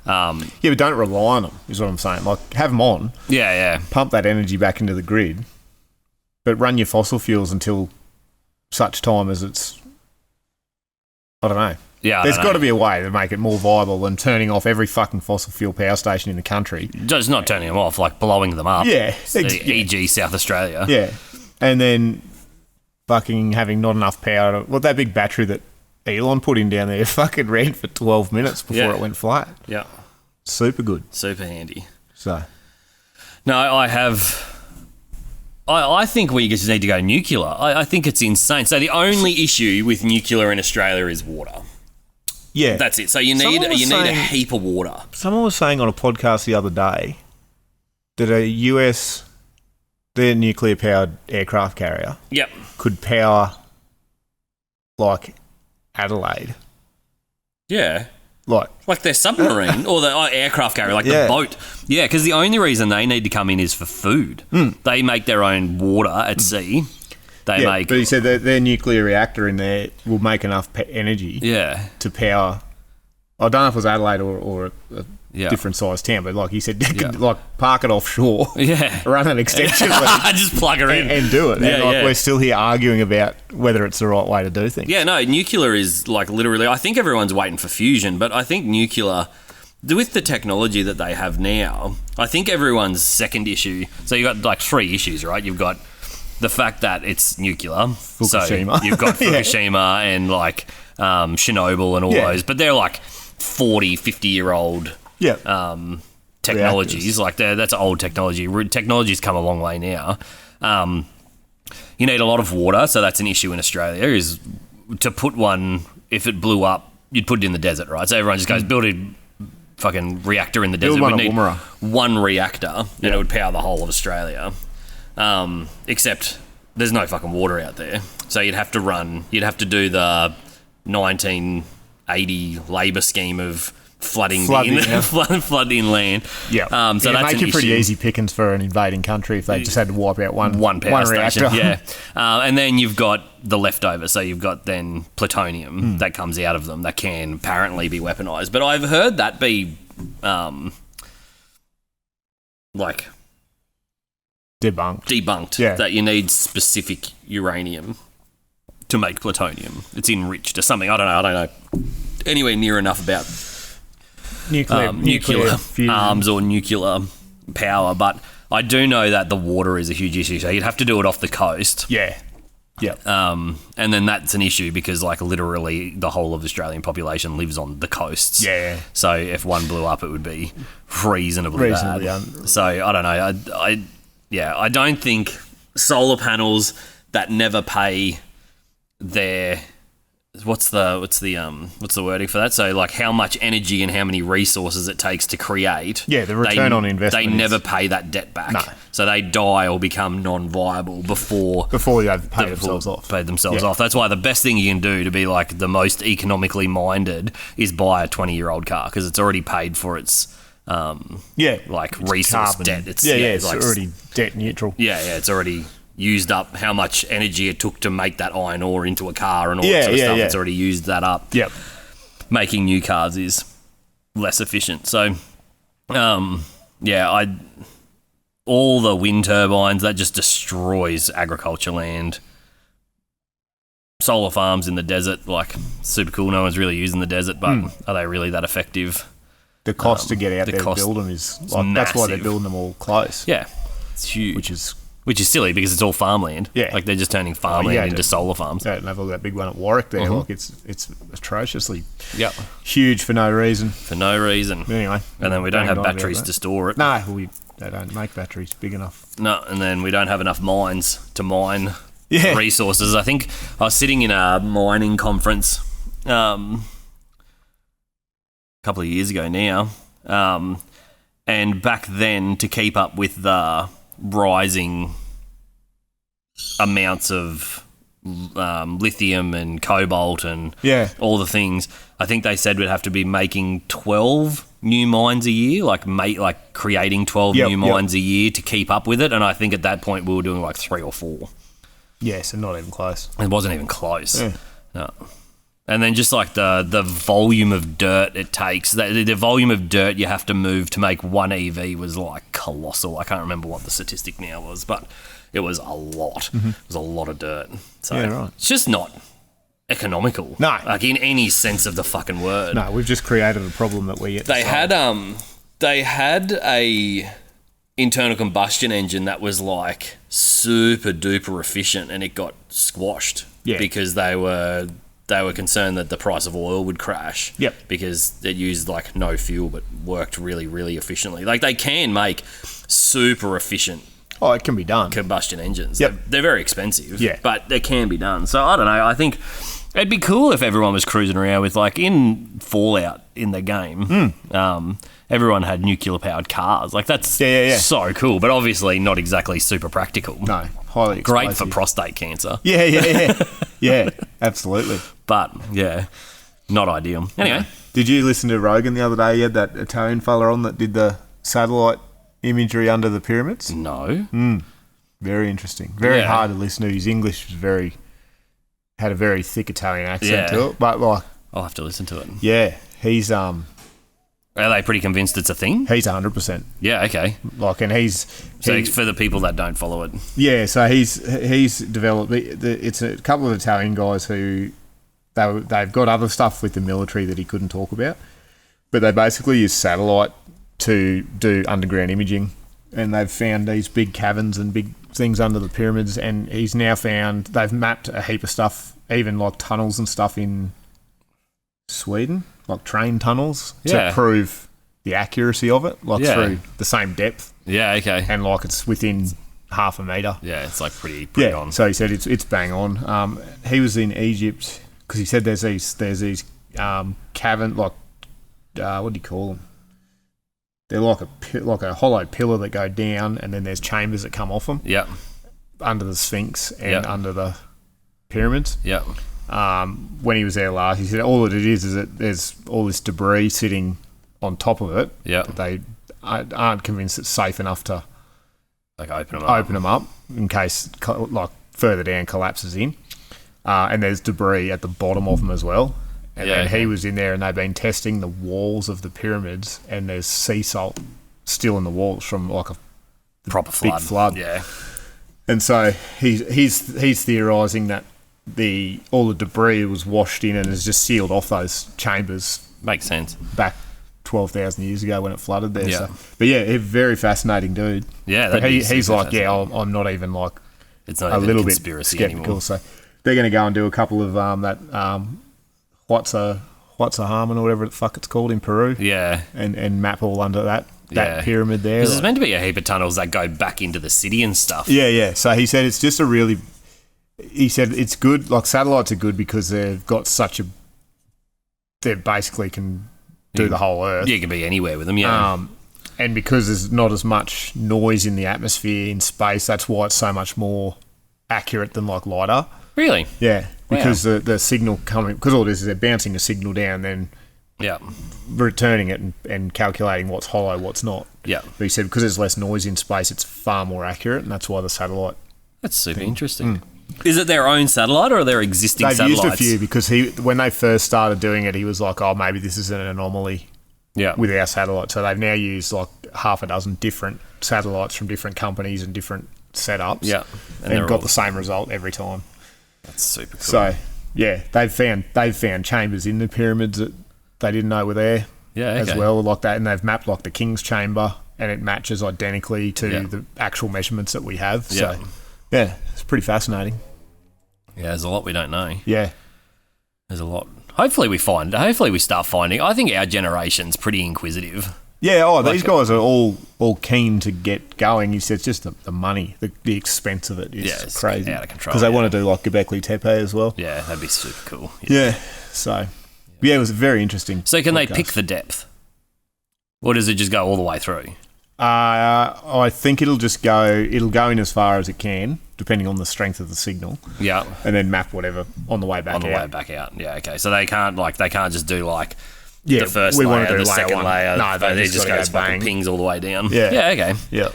S1: But don't rely on them, is what I'm saying. Like, have them on.
S2: Yeah.
S1: Pump that energy back into the grid, but run your fossil fuels until such time as it's... I don't know.
S2: Yeah,
S1: there's got to be a way to make it more viable than turning off every fucking fossil fuel power station in the country.
S2: Just not turning them off, like blowing them up.
S1: Yeah.
S2: E.g. South Australia.
S1: Yeah. And then fucking having not enough power. That big battery that Elon put in down there fucking ran for 12 minutes before it went flat.
S2: Yeah.
S1: Super good.
S2: Super handy.
S1: So.
S2: No, I think we just need to go nuclear. I think it's insane. So the only issue with nuclear in Australia is water.
S1: Yeah.
S2: That's it. So you need a heap of water.
S1: Someone was saying on a podcast the other day that their nuclear-powered aircraft carrier could power, like, Adelaide.
S2: Yeah.
S1: Like
S2: their submarine or the aircraft carrier, like the boat. Yeah, because the only reason they need to come in is for food. They make their own water at sea. But he said that their nuclear reactor in there will make enough energy to power... I don't know if it was Adelaide or a different sized town, but like he said, like park it offshore, run an extension lead, just plug her in
S1: and do it. We're still here arguing about whether it's the right way to do things.
S2: Yeah, no, nuclear is like literally. I think everyone's waiting for fusion, but I think nuclear, with the technology that they have now, I think everyone's second issue. So you've got like 3 issues, right? You've got the fact that it's nuclear,
S1: Fukushima.
S2: So you've got Fukushima and like Chernobyl and all those, but they're like 40, 50-year-old technologies.
S1: Reactors.
S2: Like that's old technology. Technology's come a long way now. You need a lot of water, so that's an issue in Australia. Is to put one, if it blew up, you'd put it in the desert, right? So everyone just goes build a fucking reactor in the desert.
S1: Build
S2: We need
S1: Woomera.
S2: one reactor, and it would power the whole of Australia. Except there's no fucking water out there, so you'd have to do the 1980 Labor scheme of flooding inland.
S1: Yeah.
S2: So that's
S1: make it pretty easy pickings for an invading country if they just had to wipe out one
S2: power station.
S1: reactor.
S2: Yeah. And then you've got the leftover. So you've got then plutonium that comes out of them that can apparently be weaponized. But I've heard that be like debunked that you need specific uranium to make plutonium. It's enriched or something. I don't know anywhere near enough about nuclear arms or nuclear power, but I do know that the water is a huge issue. So you'd have to do it off the coast.
S1: Yeah.
S2: And then that's an issue because, like, literally the whole of the Australian population lives on the coasts.
S1: Yeah.
S2: So if one blew up, it would be reasonably bad. So I don't know. I don't think solar panels that never pay their what's the wording for that? So, like, how much energy and how many resources it takes to create.
S1: Yeah, the return on investment.
S2: They never pay that debt back.
S1: No.
S2: So they die or become non-viable before
S1: they've paid themselves off.
S2: That's why the best thing you can do to be, like, the most economically minded is buy a 20-year-old car because it's already paid for its resource
S1: carbon
S2: debt.
S1: It's already debt neutral.
S2: Yeah, it's already used up how much energy it took to make that iron ore into a car and all that sort of stuff. It's already used that up.
S1: Yep.
S2: Making new cars is less efficient. So, all the wind turbines, that just destroys agriculture land. Solar farms in the desert, like, super cool. No one's really using the desert, but are they really that effective?
S1: The cost to get out there and build them is like, that's why they're building them all close.
S2: Yeah, it's huge. Which is silly because it's all farmland.
S1: Yeah.
S2: Like, they're just turning farmland into solar farms.
S1: Yeah, and they've got that big one at Warwick there. Like, it's atrociously huge for no reason. Anyway.
S2: And then we don't have batteries to store it.
S1: No, they don't make batteries big enough.
S2: No, and then we don't have enough mines to mine resources. I think I was sitting in a mining conference a couple of years ago now, and back then, to keep up with the rising amounts of lithium and cobalt and all the things, I think they said we'd have to be making 12 new mines a year, like creating 12 new mines a year to keep up with it. And I think at that point we were doing like 3 or 4.
S1: Yeah, so not even close.
S2: It wasn't even close. Yeah. No. And then just like the volume of dirt it takes, the volume of dirt you have to move to make one EV was like colossal. I can't remember what the statistic now was, but it was a lot. It was a lot of dirt. So it's just not economical.
S1: No.
S2: Like, in any sense of the fucking word.
S1: No, we've just created a problem that we get to solve.
S2: They had a internal combustion engine that was like super duper efficient, and it got squashed because they were concerned that the price of oil would crash.
S1: Yep.
S2: Because it used like no fuel but worked really, really efficiently. Like, they can make super efficient
S1: it can be done.
S2: Combustion engines.
S1: Yep.
S2: They're very expensive.
S1: Yeah.
S2: But they can be done. So I don't know. I think it'd be cool if everyone was cruising around with, like, in Fallout in the game, everyone had nuclear powered cars. Like, that's so cool, but obviously not exactly super practical.
S1: No. Highly explosive.
S2: Great for prostate cancer.
S1: Yeah, absolutely.
S2: But, not ideal. Anyway.
S1: Did you listen to Rogan the other day? He had that Italian fella on that did the satellite imagery under the pyramids.
S2: No.
S1: Very interesting. Very hard to listen to. His English was had a very thick Italian accent to it. But, like,
S2: I'll have to listen to it.
S1: Yeah. He's Are
S2: they pretty convinced it's a thing?
S1: He's 100%.
S2: Yeah, okay.
S1: Like, and
S2: so for the people that don't follow it.
S1: Yeah, so he's developed it's a couple of Italian guys who they've got other stuff with the military that he couldn't talk about, but they basically use satellite to do underground imaging, and they've found these big caverns and big things under the pyramids, and he's now found they've mapped a heap of stuff, even like tunnels and stuff in Sweden, like train tunnels, to prove the accuracy of it, like through the same depth. Yeah, okay. And like it's within half a metre.
S2: Yeah, it's like pretty on.
S1: So he said it's bang on. He was in Egypt because he said there's these cavern, like what do you call them? They're like a hollow pillar that go down, and then there's chambers that come off them.
S2: Yeah.
S1: Under the Sphinx and under the pyramids.
S2: Yeah.
S1: When he was there last, he said all that it is that there's all this debris sitting on top of it.
S2: Yeah.
S1: They aren't convinced it's safe enough to
S2: like open
S1: them up in case like further down collapses in. And there's debris at the bottom of them as well. And he was in there, and they've been testing the walls of the pyramids, and there's sea salt still in the walls from like
S2: proper flood.
S1: Big flood.
S2: Yeah.
S1: And so he's theorising that all the debris was washed in and has just sealed off those chambers.
S2: Makes sense.
S1: Back 12,000 years ago when it flooded there.
S2: Yeah.
S1: So. But yeah, a very fascinating dude.
S2: Yeah,
S1: but he's like, I'm not even like
S2: it's not
S1: a
S2: even
S1: little
S2: a
S1: bit
S2: conspiracy
S1: skeptical.
S2: anymore.
S1: So they're going to go and do a couple of what's a Harmon or whatever the fuck it's called in Peru.
S2: Yeah.
S1: And map all under that pyramid there.
S2: Because there's meant to be a heap of tunnels that go back into the city and stuff.
S1: Yeah. So he said it's just he said it's good, like satellites are good because they've got they basically can do the whole Earth.
S2: Yeah, you can be anywhere with them, yeah.
S1: And because there's not as much noise in the atmosphere in space, that's why it's so much more accurate than like LiDAR.
S2: Really?
S1: Yeah, because the signal coming, because all this is they're bouncing a signal down, then returning it and calculating what's hollow, what's not.
S2: Yeah.
S1: But he said because there's less noise in space, it's far more accurate, and that's why the satellite.
S2: That's super interesting. Is it their own satellite or are there existing satellites?
S1: They've used a few because when they first started doing it, he was like, oh, maybe this is an anomaly with our satellite. So they've now used like half a dozen different satellites from different companies and different setups.
S2: Yeah.
S1: And got the same result every time.
S2: That's super cool.
S1: So, yeah, they've found chambers in the pyramids that they didn't know were there as well, like that. And they've mapped like the King's Chamber and it matches identically to the actual measurements that we have.
S2: Yeah.
S1: So, yeah, it's pretty fascinating.
S2: Yeah, there's a lot we don't know.
S1: Yeah.
S2: There's a lot. Hopefully we start finding. I think our generation's pretty inquisitive.
S1: Yeah, these guys are all keen to get going. He said it's just the money, the expense of it is
S2: it's
S1: crazy.
S2: Out of control.
S1: Because they want to do like Göbekli Tepe as well.
S2: Yeah, that'd be super cool.
S1: Yeah. So, it was very interesting.
S2: So can they pick the depth? Or does it just go all the way through?
S1: I think it'll go in as far as it can, depending on the strength of the signal.
S2: Yeah.
S1: And then map whatever on the way back out.
S2: Way back out. Yeah, okay. So they can't just do like the first layer, the second layer. No,
S1: they
S2: just goes fucking pings all the way down.
S1: Yeah.
S2: Yeah, okay.
S1: Yeah.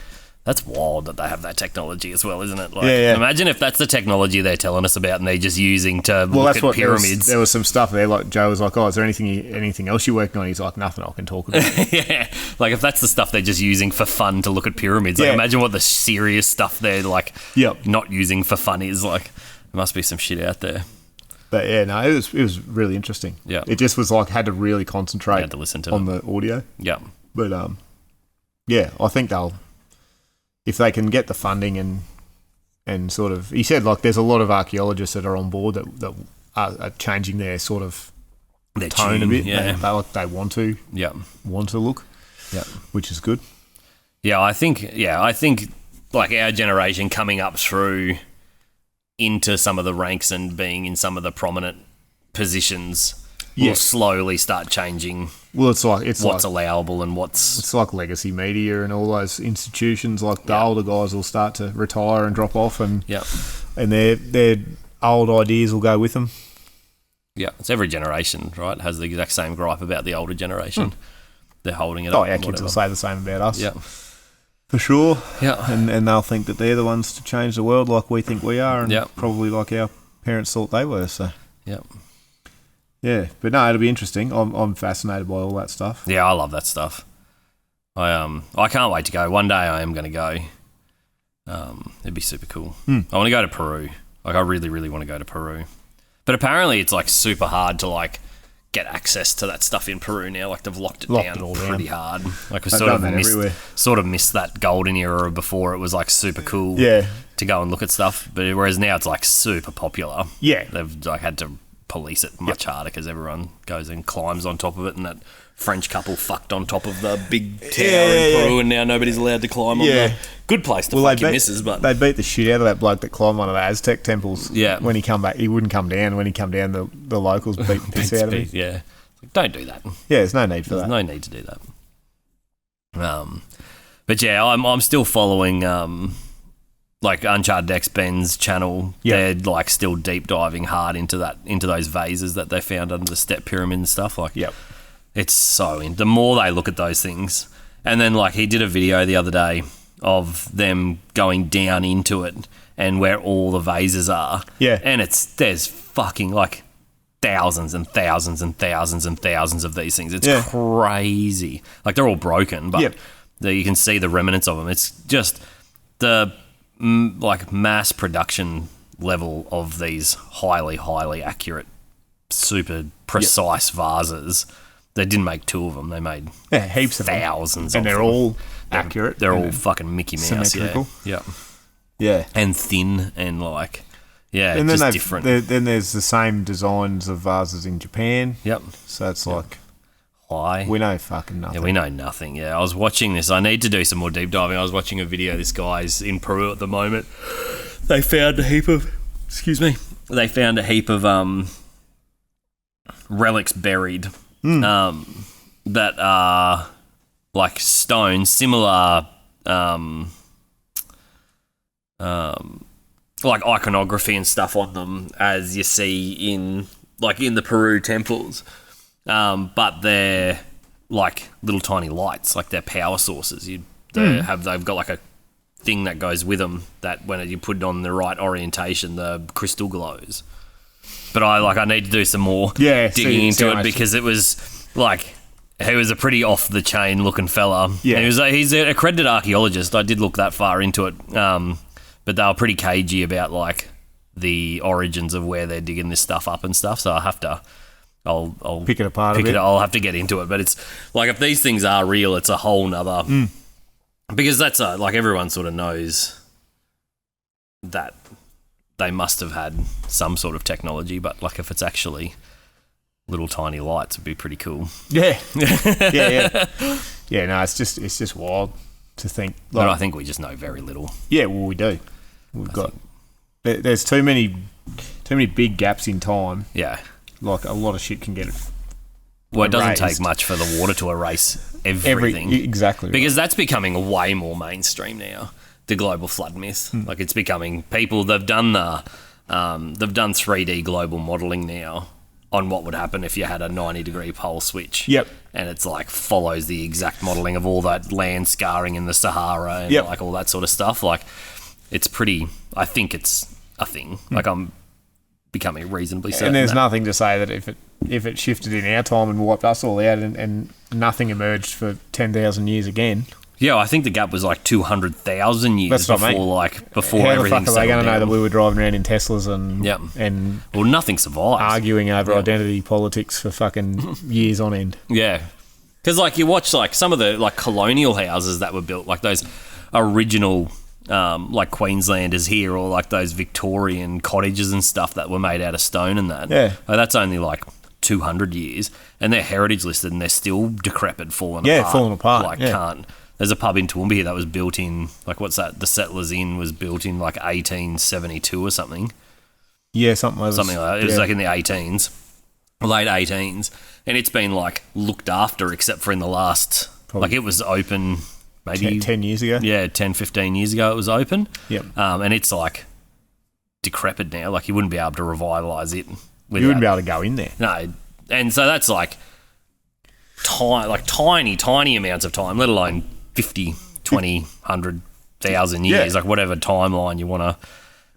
S2: That's wild that they have that technology as well, isn't it? Like, imagine if that's the technology they're telling us about and they're just using to look at pyramids.
S1: There was some stuff there, like Joe was like, oh, is there anything else you're working on? He's like, nothing I can talk about.
S2: Yeah. Like if that's the stuff they're just using for fun to look at pyramids, like imagine what the serious stuff they're like not using for fun is. Like there must be some shit out there.
S1: But yeah, no, it was really interesting.
S2: Yeah.
S1: It just was like, had to really concentrate
S2: to listen to
S1: on the audio.
S2: Yeah.
S1: But I think if they can get the funding and sort of, he said like there's a lot of archaeologists that are on board that are changing their sort of
S2: their
S1: tone
S2: tune,
S1: a bit.
S2: Yeah.
S1: They want to look.
S2: Yeah.
S1: Which is good.
S2: Yeah, I think like our generation coming up through into some of the ranks and being in some of the prominent positions will slowly start changing.
S1: Well, it's
S2: what's allowable and what's...
S1: It's like legacy media and all those institutions. Like the older guys will start to retire and drop off, and their old ideas will go with them.
S2: Yeah, it's every generation, right? Has the exact same gripe about the older generation. They're holding it up.
S1: Oh, our kids will say the same about us.
S2: Yeah.
S1: For sure.
S2: Yeah.
S1: And they'll think that they're the ones to change the world like we think we are, and probably like our parents thought they were. So.
S2: Yeah.
S1: Yeah, but no, it'll be interesting. I'm fascinated by all that stuff.
S2: Yeah, I love that stuff. I can't wait to go. One day I am going to go. It'd be super cool. I want to go to Peru. Like I really, really want to go to Peru. But apparently it's like super hard to like get access to that stuff in Peru now. Like they've locked it down pretty hard. Like we sort of missed that golden era before it was like super cool to go and look at stuff. But whereas now it's like super popular. Yeah. They've like had to police it much harder because everyone goes and climbs on top of it, and that French couple fucked on top of the big tower in Peru, and now nobody's allowed to climb on the good place to fuck your missus. But they
S1: beat the shit out of that bloke that climbed one of the Aztec temples. Yeah, when he come back, he wouldn't come down. When he come down, the locals beat the piss out of him.
S2: Yeah, don't do that.
S1: Yeah, there's no need for that.
S2: There's no need to do that. But yeah, I'm still following like Uncharted X Ben's channel. They're like still deep diving hard into those vases that they found under the step pyramid and stuff. Like, it's so the more they look at those things, and then like he did a video the other day of them going down into it and where all the vases are. Yeah, and there's fucking like thousands and thousands and thousands and thousands of these things. It's crazy. Like they're all broken, but you can see the remnants of them. It's just the like mass production level of these highly, highly accurate, super precise vases. They didn't make 2 of them. They made
S1: heaps of
S2: thousands,
S1: and they're all accurate.
S2: They're all fucking Mickey Mouse.
S1: Symmetrical.
S2: Yeah, and thin and like
S1: and
S2: then
S1: just
S2: different.
S1: Then there's the same designs of vases in Japan.
S2: Yep.
S1: So it's like
S2: why
S1: we know fucking nothing.
S2: Yeah, we know nothing. Yeah, I was watching this. I need to do some more deep diving. I was watching a video. This guy's in Peru at the moment. They found a heap of. They found a heap of relics buried. That are like stones, similar like iconography and stuff on them as you see in the Peru temples, but they're like little tiny lights, like they're power sources. They've got like a thing that goes with them that when you put it on the right orientation, the crystal glows. But I need to do some more digging into it because it was like he was a pretty off the chain looking fella. Yeah, he's an accredited archaeologist. I did look that far into it, but they were pretty cagey about like the origins of where they're digging this stuff up and stuff. So I have to, I'll
S1: pick it apart.
S2: I'll have to get into it. But it's like if these things are real, it's a whole nother because that's like everyone sort of knows that. They must have had some sort of technology, but like if it's actually little tiny lights, it'd be pretty cool.
S1: Yeah. No, it's just wild to think.
S2: But I think we just know very little.
S1: Yeah, well, we do. There's too many big gaps in time.
S2: Yeah,
S1: like a lot of shit can get it.
S2: Well, it doesn't take much for the water to erase everything.
S1: Exactly,
S2: because that's becoming way more mainstream now. The global flood myth, like it's becoming people. They've done 3D global modelling now on what would happen if you had a 90-degree pole switch.
S1: Yep,
S2: and it's like follows the exact modelling of all that land scarring in the Sahara and like all that sort of stuff. Like it's pretty. I think it's a thing. Like I'm becoming reasonably certain.
S1: And there's nothing to say that if it shifted in our time and wiped us all out and nothing emerged for 10,000 years again.
S2: Yeah, I think the gap was like 200,000 years before everything.
S1: How the fuck are they going to know that we were driving around in Teslas and
S2: well, nothing survives.
S1: Arguing over identity politics for fucking years on end.
S2: Yeah, because like you watch like some of the like colonial houses that were built, like those original like Queenslanders here, or like those Victorian cottages and stuff that were made out of stone and that.
S1: Yeah,
S2: that's only like 200 years, and they're heritage listed, and they're still decrepit, falling apart.
S1: Yeah, falling apart.
S2: Like can't. There's a pub in Toowoomba here that was built in, like, what's that? The Settlers Inn was built in, like, 1872 or something.
S1: Yeah, something like
S2: that. It was, like, in the 18s, late 18s. And it's been, like, looked after except for in the last... Probably like, it was open maybe...
S1: 10 years ago?
S2: Yeah, 10, 15 years ago it was open.
S1: Yep.
S2: And it's, like, decrepit now. Like, you wouldn't be able to revitalise it.
S1: You wouldn't be able to go in there.
S2: No. And so that's, like, tiny amounts of time, let alone... 50, 20, 100,000 years, like whatever timeline you want to.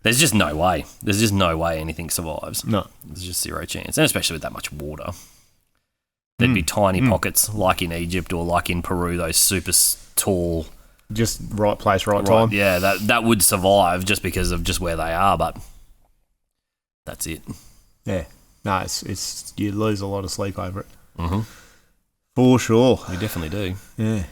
S2: There's just no way. There's just no way anything survives.
S1: No.
S2: There's just zero chance. And especially with that much water. There'd be tiny pockets like in Egypt or like in Peru, those super tall.
S1: Just right place, right time.
S2: Yeah, that would survive just because of just where they are, but that's it.
S1: Yeah. No, it's you lose a lot of sleep over it.
S2: Mm-hmm.
S1: For sure.
S2: We definitely do.
S1: Yeah.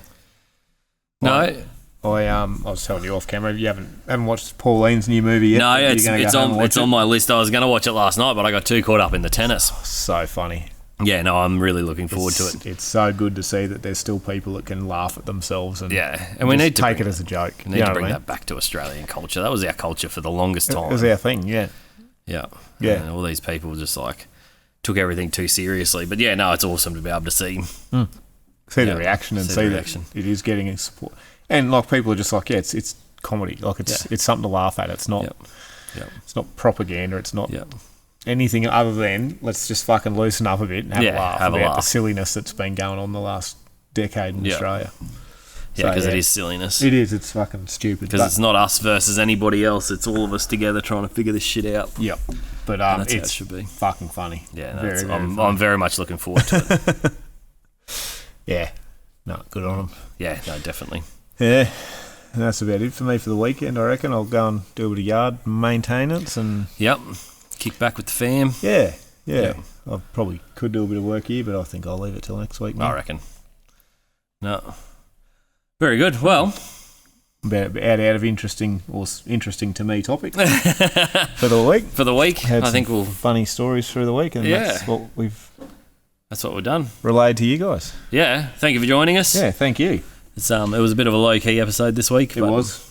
S2: No,
S1: I was telling you off camera. You haven't watched Pauline's new movie yet.
S2: No, it's on my list. I was going to watch it last night, but I got too caught up in the tennis.
S1: So funny.
S2: Yeah, no, I'm really looking forward to it.
S1: It's so good to see that there's still people that can laugh at themselves and
S2: we need to
S1: take it as a joke.
S2: We need to bring that back to Australian culture. That was our culture for the longest time.
S1: It was our thing. Yeah.
S2: And all these people just like took everything too seriously. But yeah, no, it's awesome to be able to see.
S1: See the reaction and see that it is getting support. And like people are just like, it's comedy. Like it's something to laugh at. It's not it's not propaganda. It's not anything other than let's just fucking loosen up a bit and have a laugh about the silliness that's been going on the last decade in Australia.
S2: Yeah, because it is silliness.
S1: It is. It's fucking stupid.
S2: Because it's not us versus anybody else. It's all of us together trying to figure this shit out.
S1: Yep. But
S2: that's how it should be.
S1: Fucking funny.
S2: Yeah, I'm very much looking forward to it.
S1: Yeah. No, good on them.
S2: Yeah, no, definitely.
S1: Yeah. and that's about it for me for the weekend, I reckon. I'll go and do a bit of yard maintenance and...
S2: Yep. Kick back with the fam.
S1: Yeah. I probably could do a bit of work here, but I think I'll leave it till next week, mate.
S2: I reckon. No. Very good. Well...
S1: About out of interesting to me topic for the week.
S2: For the week,
S1: Had
S2: I think we'll...
S1: funny stories through the week, and that's what we've
S2: done.
S1: Relayed to you guys.
S2: Yeah. Thank you for joining us.
S1: Yeah, thank you.
S2: It was a bit of a low-key episode this week.
S1: It was.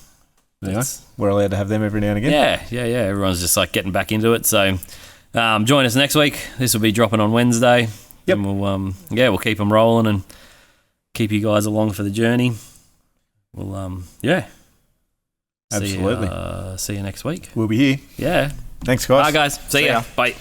S1: Anyway, we're allowed to have them every now and again.
S2: Yeah. Everyone's just like getting back into it. So join us next week. This will be dropping on Wednesday.
S1: Yep.
S2: And we'll keep them rolling and keep you guys along for the journey. We'll
S1: Absolutely.
S2: See you next week.
S1: We'll be here.
S2: Yeah.
S1: Thanks, guys.
S2: Bye, guys. See ya. Bye.